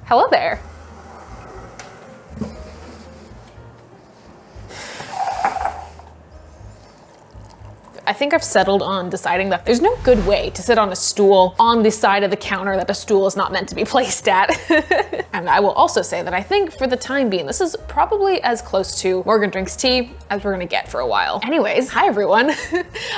Hello there. I think I've settled on deciding that there's no good way to sit on a stool on the side of the counter that a stool is not meant to be placed at. And I will also say that I think for the time being, this is probably as close to Morgan Drinks Tea as we're gonna get for a while. Anyways, hi everyone.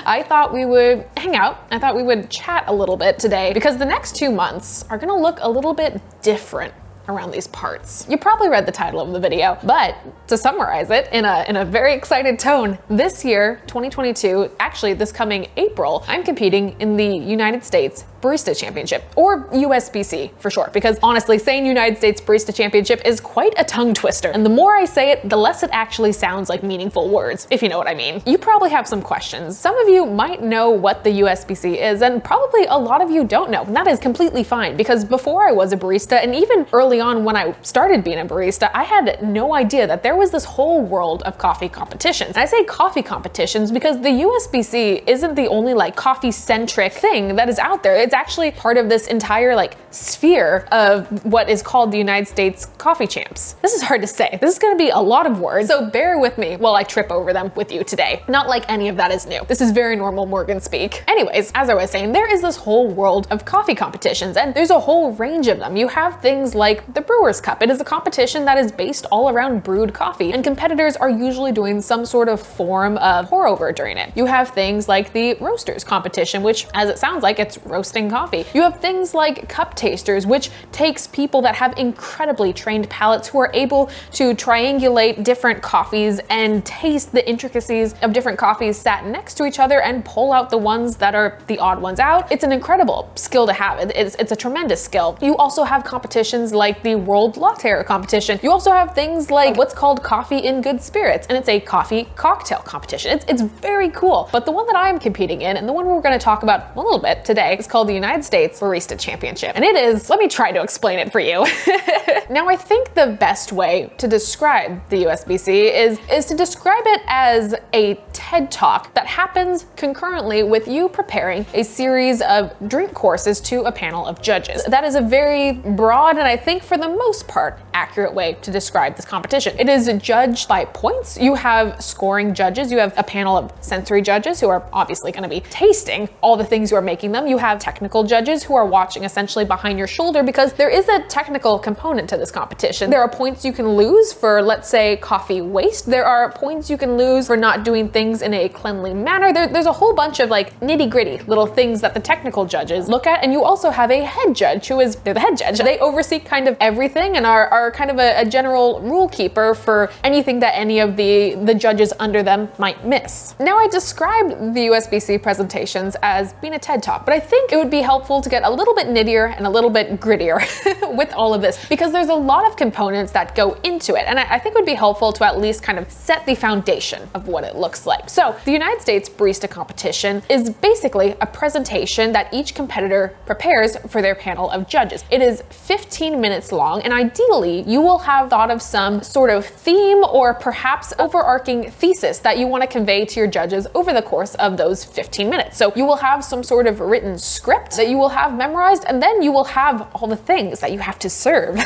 I thought we would hang out. I thought we would chat a little bit today because the next 2 months are gonna look a little bit different around these parts. You probably read the title of the video, but to summarize it in a very excited tone, this year, 2022, actually this coming April, I'm competing in the United States Barista Championship, or USBC for short, because honestly, saying United States Barista Championship is quite a tongue twister. And the more I say it, the less it actually sounds like meaningful words, if you know what I mean. You probably have some questions. Some of you might know what the USBC is, and probably a lot of you don't know. And that is completely fine, because before I was a barista, and even early on when I started being a barista, I had no idea that there was this whole world of coffee competitions. And I say coffee competitions because the USBC isn't the only like coffee-centric thing that is out there. It's actually part of this entire like sphere of what is called the United States Coffee Champs. This is hard to say. This is gonna be a lot of words, so bear with me while I trip over them with you today. Not like any of that is new. This is very normal Morgan speak. Anyways, as I was saying, there is this whole world of coffee competitions, and there's a whole range of them. You have things like the Brewers Cup. It is a competition that is based all around brewed coffee, and competitors are usually doing some sort of form of pour over during it. You have things like the Roasters competition, which, as it sounds like, it's roasting coffee. You have things like cup tasters, which takes people that have incredibly trained palates who are able to triangulate different coffees and taste the intricacies of different coffees sat next to each other and pull out the ones that are the odd ones out. It's an incredible skill to have. It's a tremendous skill. You also have competitions like the World Latte competition. You also have things like what's called Coffee in Good Spirits, and it's a coffee cocktail competition. It's very cool. But the one that I'm competing in, and the one we're going to talk about a little bit today, is called the United States Barista Championship. And it is, let me try to explain it for you. Now, I think the best way to describe the USBC is to describe it as a TED Talk that happens concurrently with you preparing a series of drink courses to a panel of judges. That is a very broad, and I think for the most part, accurate way to describe this competition. It is judged by points. You have scoring judges. You have a panel of sensory judges who are obviously going to be tasting all the things you are making them. You have technical judges who are watching essentially behind your shoulder, because there is a technical component to this competition. There are points you can lose for, let's say, coffee waste. There are points you can lose for not doing things in a cleanly manner. There's a whole bunch of like nitty-gritty little things that the technical judges look at. And you also have a head judge they're the head judge. They oversee kind of everything and are kind of a general rule keeper for anything that any of the judges under them might miss. Now, I described the USBC presentations as being a TED Talk, but I think it would be helpful to get a little bit nittier and a little bit grittier with all of this, because there's a lot of components that go into it. And I think it would be helpful to at least kind of set the foundation of what it looks like. So the United States Barista Competition is basically a presentation that each competitor prepares for their panel of judges. It is 15 minutes long, and ideally you will have thought of some sort of theme or perhaps overarching thesis that you want to convey to your judges over the course of those 15 minutes. So you will have some sort of written script that you will have memorized, and then you will have all the things that you have to serve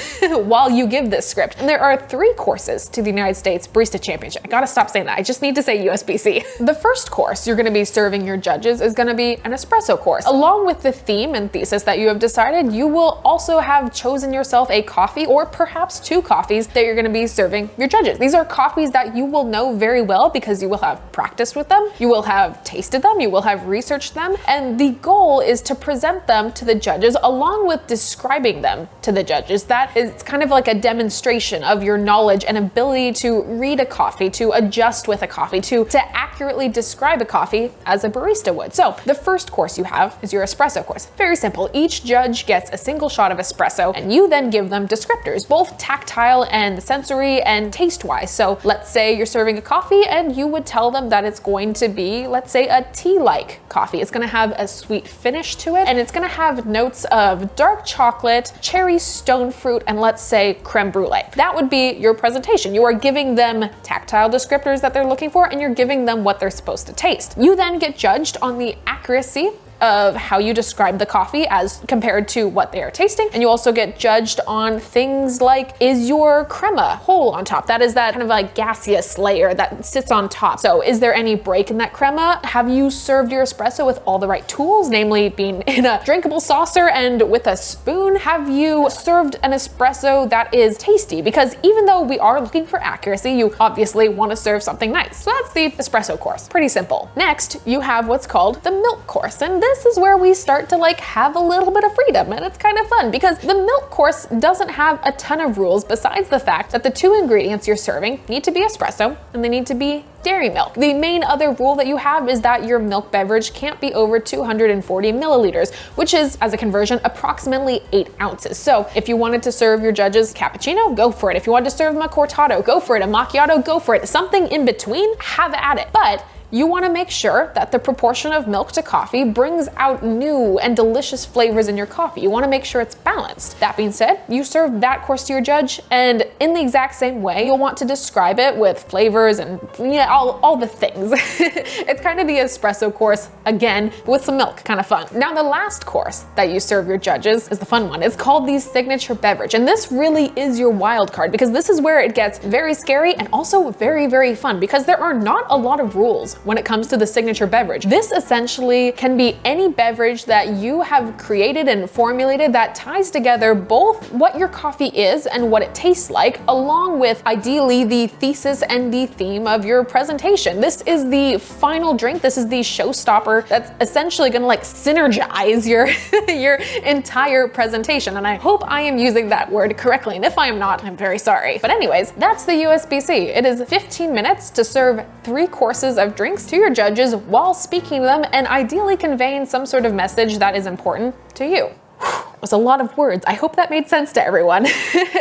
while you give this script. And there are 3 courses to the United States Barista Championship. I gotta stop saying that. I just need to say USBC. The first course you're gonna be serving your judges is gonna be an espresso course. Along with the theme and thesis that you have decided, you will also have chosen yourself a coffee, or perhaps 2 coffees, that you're gonna be serving your judges. These are coffees that you will know very well because you will have practiced with them, you will have tasted them, you will have researched them, and the goal is to present them to the judges along with describing them to the judges. That is kind of like a demonstration of your knowledge and ability to read a coffee, to adjust with a coffee, to accurately describe a coffee as a barista would. So the first course you have is your espresso course. Very simple. Each judge gets a single shot of espresso, and you then give them descriptors, both tactile and sensory and taste-wise. So let's say you're serving a coffee and you would tell them that it's going to be, let's say, a tea-like coffee. It's gonna have a sweet finish to it, and it's gonna have notes of dark chocolate, cherry stone fruit, and let's say creme brulee. That would be your presentation. You are giving them tactile descriptors that they're looking for, and you're giving them what they're supposed to taste. You then get judged on the accuracy of how you describe the coffee as compared to what they are tasting. And you also get judged on things like, is your crema whole on top? That is that kind of like gaseous layer that sits on top. So is there any break in that crema? Have you served your espresso with all the right tools, namely being in a drinkable saucer and with a spoon? Have you served an espresso that is tasty? Because even though we are looking for accuracy, you obviously want to serve something nice. So that's the espresso course. Pretty simple. Next, you have what's called the milk course. And this is where we start to like have a little bit of freedom, and it's kind of fun because the milk course doesn't have a ton of rules besides the fact that the two ingredients you're serving need to be espresso and they need to be dairy milk. The main other rule that you have is that your milk beverage can't be over 240 milliliters, which is, as a conversion, approximately 8 ounces. So if you wanted to serve your judges cappuccino, go for it. If you wanted to serve them a cortado, go for it. A macchiato, go for it. Something in between, have at it. But you want to make sure that the proportion of milk to coffee brings out new and delicious flavors in your coffee. You want to make sure it's balanced. That being said, you serve that course to your judge, and in the exact same way, you'll want to describe it with flavors and all the things. It's kind of the espresso course, again, with some milk, kind of fun. Now, the last course that you serve your judges is the fun one. It's called the signature beverage, and this really is your wild card because this is where it gets very scary and also very, very fun because there are not a lot of rules when it comes to the signature beverage. This essentially can be any beverage that you have created and formulated that ties together both what your coffee is and what it tastes like, along with ideally the thesis and the theme of your presentation. This is the final drink. This is the showstopper that's essentially gonna like synergize your your entire presentation. And I hope I am using that word correctly. And if I am not, I'm very sorry. But anyways, that's the USBC. It is 15 minutes to serve 3 courses of drinks to your judges while speaking to them and ideally conveying some sort of message that is important to you. It was a lot of words. I hope that made sense to everyone.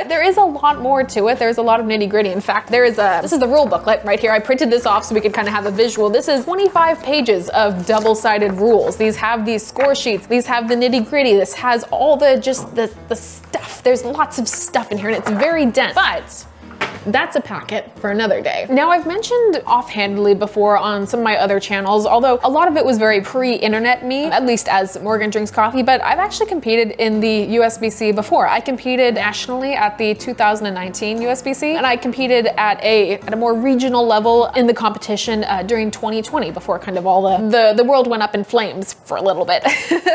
There is a lot more to it. There's a lot of nitty gritty. In fact, this is the rule booklet right here. I printed this off so we could kind of have a visual. This is 25 pages of double-sided rules. These have these score sheets. These have the nitty gritty. This has all the stuff. There's lots of stuff in here and it's very dense, but that's a packet for another day. Now, I've mentioned offhandedly before on some of my other channels, although a lot of it was very pre-internet me, at least as Morgan Drinks Coffee, but I've actually competed in the USBC before. I competed nationally at the 2019 USBC, and I competed at a more regional level in the competition during 2020 before kind of all the world went up in flames for a little bit.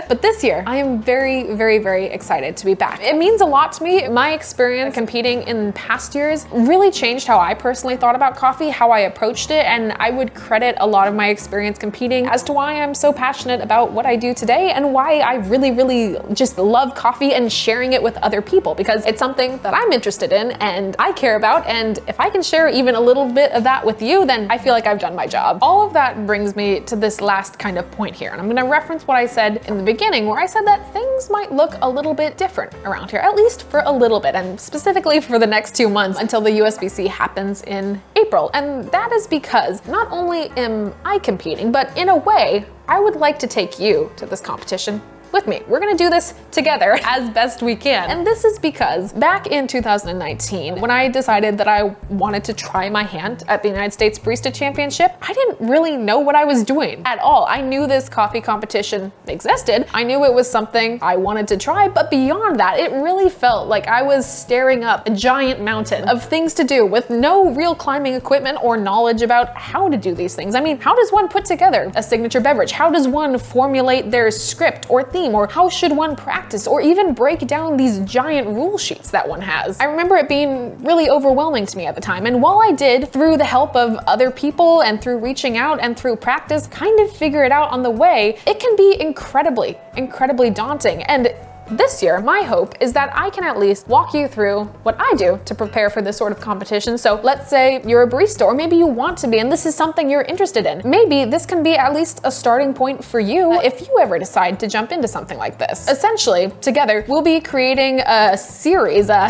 But this year, I am very, very, very excited to be back. It means a lot to me. My experience competing in past years really changed how I personally thought about coffee, how I approached it, and I would credit a lot of my experience competing as to why I'm so passionate about what I do today and why I really, really just love coffee and sharing it with other people, because it's something that I'm interested in and I care about, and if I can share even a little bit of that with you, then I feel like I've done my job. All of that brings me to this last kind of point here, and I'm gonna reference what I said in the beginning, where I said that things might look a little bit different around here, at least for a little bit, and specifically for the next 2 months until the USBC happens in April. And that is because not only am I competing, but in a way, I would like to take you to this competition with me. We're gonna do this together as best we can. And this is because back in 2019, when I decided that I wanted to try my hand at the United States Barista Championship, I didn't really know what I was doing at all. I knew this coffee competition existed. I knew it was something I wanted to try, but beyond that, it really felt like I was staring up a giant mountain of things to do with no real climbing equipment or knowledge about how to do these things. I mean, how does one put together a signature beverage? How does one formulate their script or theme? Or how should one practice or even break down these giant rule sheets that one has? I remember it being really overwhelming to me at the time, and while I did, through the help of other people and through reaching out and through practice, kind of figure it out on the way, it can be incredibly, incredibly daunting. And this year, my hope is that I can at least walk you through what I do to prepare for this sort of competition. So let's say you're a barista, or maybe you want to be, and this is something you're interested in. Maybe this can be at least a starting point for you if you ever decide to jump into something like this. Essentially, together, we'll be creating a series, a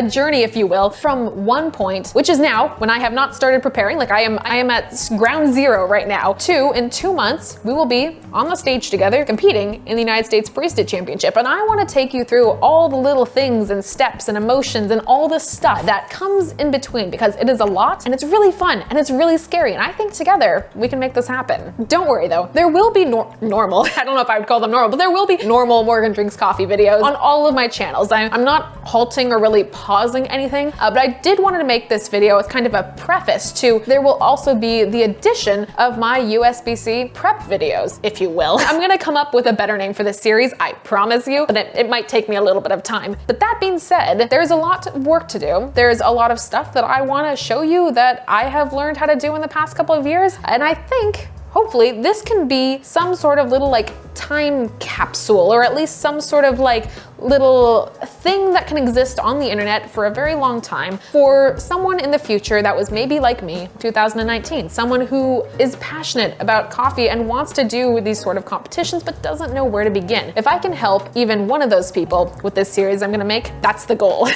journey, if you will, from one point, which is now, when I have not started preparing, like I am at ground zero right now, to in 2 months, we will be on the stage together competing in the United States Barista Championship. And I want to take you through all the little things and steps and emotions and all the stuff that comes in between, because it is a lot and it's really fun and it's really scary. And I think together we can make this happen. Don't worry though, there will be normal, I don't know if I would call them normal, but there will be normal Morgan Drinks Coffee videos on all of my channels. I'm not halting or really pausing anything, but I did want to make this video as kind of a preface to, there will also be the addition of my USB-C prep videos, if you will. I'm gonna come up with a better name for this series, I promise you, but it might take me a little bit of time. But that being said, there's a lot of work to do. There's a lot of stuff that I want to show you that I have learned how to do in the past couple of years, and I think hopefully this can be some sort of little like time capsule, or at least some sort of like little thing that can exist on the internet for a very long time for someone in the future that was maybe like me, 2019, someone who is passionate about coffee and wants to do these sort of competitions but doesn't know where to begin. If I can help even one of those people with this series I'm gonna make, that's the goal.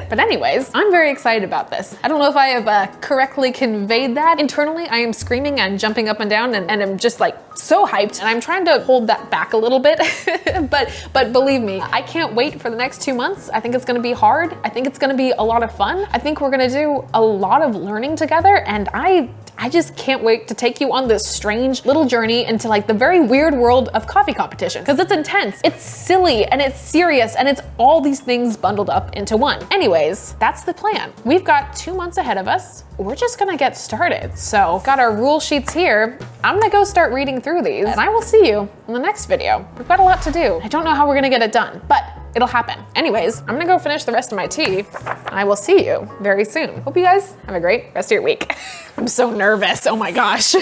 But anyways, I'm very excited about this. I don't know if I have correctly conveyed that. Internally, I am screaming and jumping up and down and I'm just like so hyped, and I'm trying to hold that back a little bit. but believe me, I can't wait for the next 2 months. I think it's gonna be hard. I think it's gonna be a lot of fun. I think we're gonna do a lot of learning together, and I just can't wait to take you on this strange little journey into like the very weird world of coffee competition, because it's intense, it's silly, and it's serious, and it's all these things bundled up into one. Anyways, that's the plan. We've got 2 months ahead of us. We're just gonna get started. So got our rule sheets here. I'm gonna go start reading through these, and I will see you in the next video. We've got a lot to do. I don't know how we're gonna get it done, but it'll happen. Anyways, I'm gonna go finish the rest of my tea, and I will see you very soon. Hope you guys have a great rest of your week. I'm so nervous, oh my gosh.